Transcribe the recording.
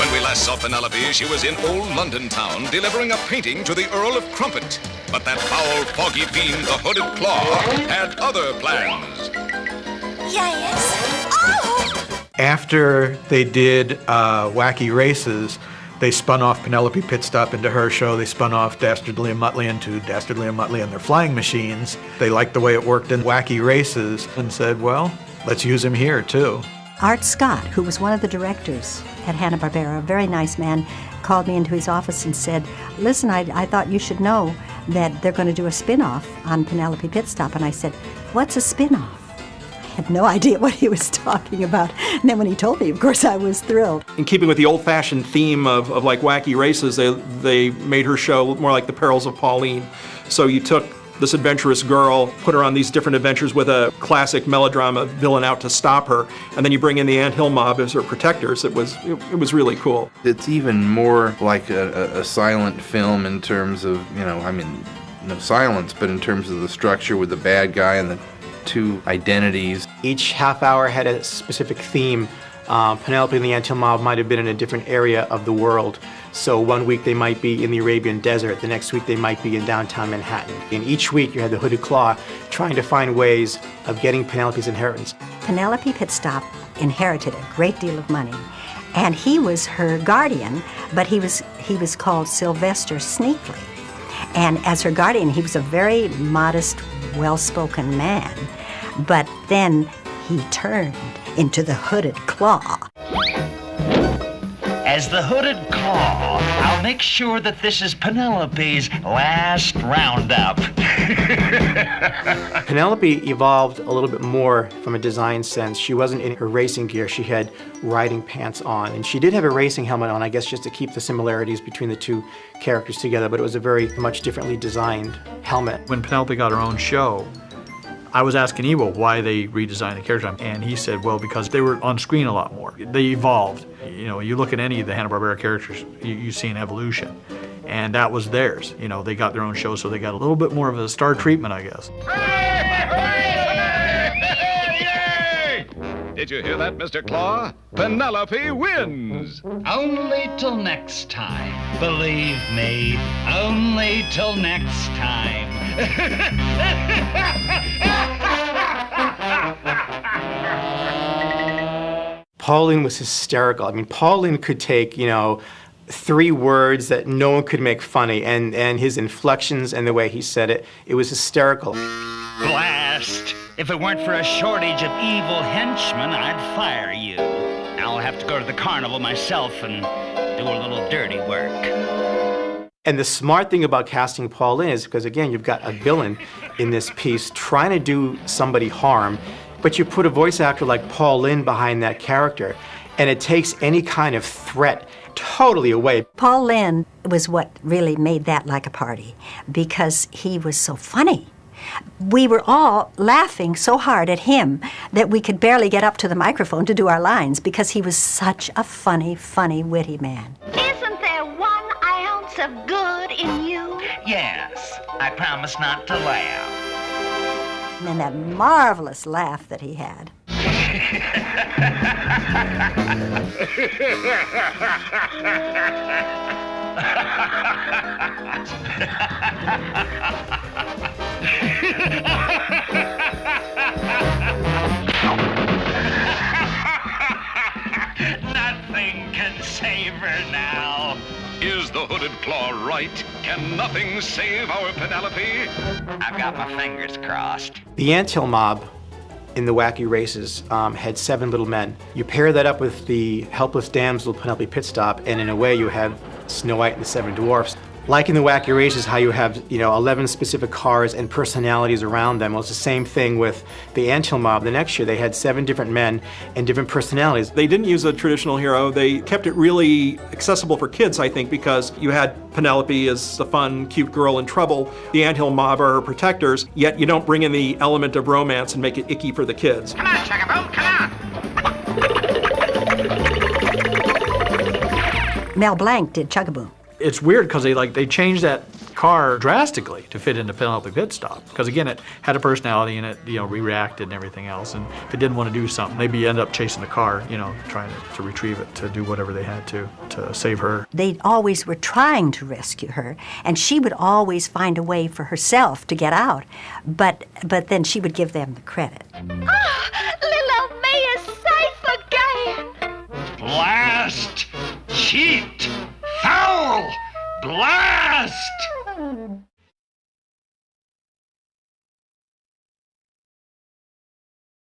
When we last saw Penelope, she was in old London town delivering a painting to the Earl of Crumpet. But that foul, foggy fiend, the Hooded Claw, had other plans. Yes. Oh! After they did Wacky Races, they spun off Penelope Pitstop into her show. They spun off Dastardly and Muttley into Dastardly and Muttley and their flying machines. They liked the way it worked in Wacky Races and said, well, let's use him here too. Art Scott, who was one of the directors at Hanna-Barbera, a very nice man, called me into his office and said, listen, I thought you should know that they're going to do a spin-off on Penelope Pitstop. And I said, what's a spin-off? I had no idea what he was talking about. And then when he told me, of course, I was thrilled. In keeping with the old-fashioned theme of like Wacky Races, they made her show more like the Perils of Pauline. So you took this adventurous girl, put her on these different adventures with a classic melodrama villain out to stop her, and then you bring in the Ant Hill Mob as her protectors. It was really cool. It's even more like a silent film in terms of, no silence, but in terms of the structure with the bad guy and the two identities. Each half hour had a specific theme. Penelope and the Ant Hill Mob might have been in a different area of the world. So one week they might be in the Arabian Desert, the next week they might be in downtown Manhattan. And each week you had the Hooded Claw trying to find ways of getting Penelope's inheritance. Penelope Pitstop inherited a great deal of money, and he was her guardian, but he was called Sylvester Sneakley. And as her guardian, he was a very modest, well-spoken man. But then he turned into the Hooded Claw. As the Hooded Claw, I'll make sure that this is Penelope's last roundup. Penelope evolved a little bit more from a design sense. She wasn't in her racing gear, she had riding pants on. And she did have a racing helmet on, I guess just to keep the similarities between the two characters together, but it was a very much differently designed helmet. When Penelope got her own show, I was asking Ewo why they redesigned the character, and he said, well, because they were on screen a lot more. They evolved. You look at any of the Hanna-Barbera characters, you see an evolution, and that was theirs. They got their own show, so they got a little bit more of a star treatment, I guess. Did you hear that, Mr. Claw? Penelope wins! Only till next time. Believe me, only till next time. Pauline was hysterical. I mean, Pauline could take, 3 words that no one could make funny, and his inflections and the way he said it, it was hysterical. Blast! If it weren't for a shortage of evil henchmen, I'd fire you. I'll have to go to the carnival myself and do a little dirty work. And the smart thing about casting Pauline is because, again, you've got a villain in this piece trying to do somebody harm, but you put a voice actor like Pauline behind that character, and it takes any kind of threat totally away. Paul Lynde was what really made that like a party, because he was so funny. We were all laughing so hard at him that we could barely get up to the microphone to do our lines because he was such a funny, witty man. Isn't there 1 ounce of good in you? Yes, I promise not to laugh. And then that marvelous laugh that he had. Nothing can save her now. Is the Hooded Claw right? Can nothing save our Penelope? I've got my fingers crossed. The Ant Hill Mob in the Wacky Races had 7 little men. You pair that up with the helpless damsel Penelope Pitstop, and in a way you have Snow White and the 7 Dwarfs. Like in the Wacky Races, how you have 11 specific cars and personalities around them. Well, it's the same thing with the Ant Hill Mob. The next year they had 7 different men and different personalities. They didn't use a traditional hero. They kept it really accessible for kids, I think, because you had Penelope as the fun, cute girl in trouble. The Ant Hill Mob are her protectors, yet you don't bring in the element of romance and make it icky for the kids. Come on, Chugaboo, come on! Mel Blanc did Chugaboo. It's weird because they changed that car drastically to fit into Penelope Pitstop. Because again, it had a personality and it, reacted and everything else. And if it didn't want to do something, maybe end up chasing the car, trying to retrieve it, to do whatever they had to save her. They always were trying to rescue her, and she would always find a way for herself to get out. But then she would give them the credit. Little me is safe again. Blast! Cheat! Foul! Blast!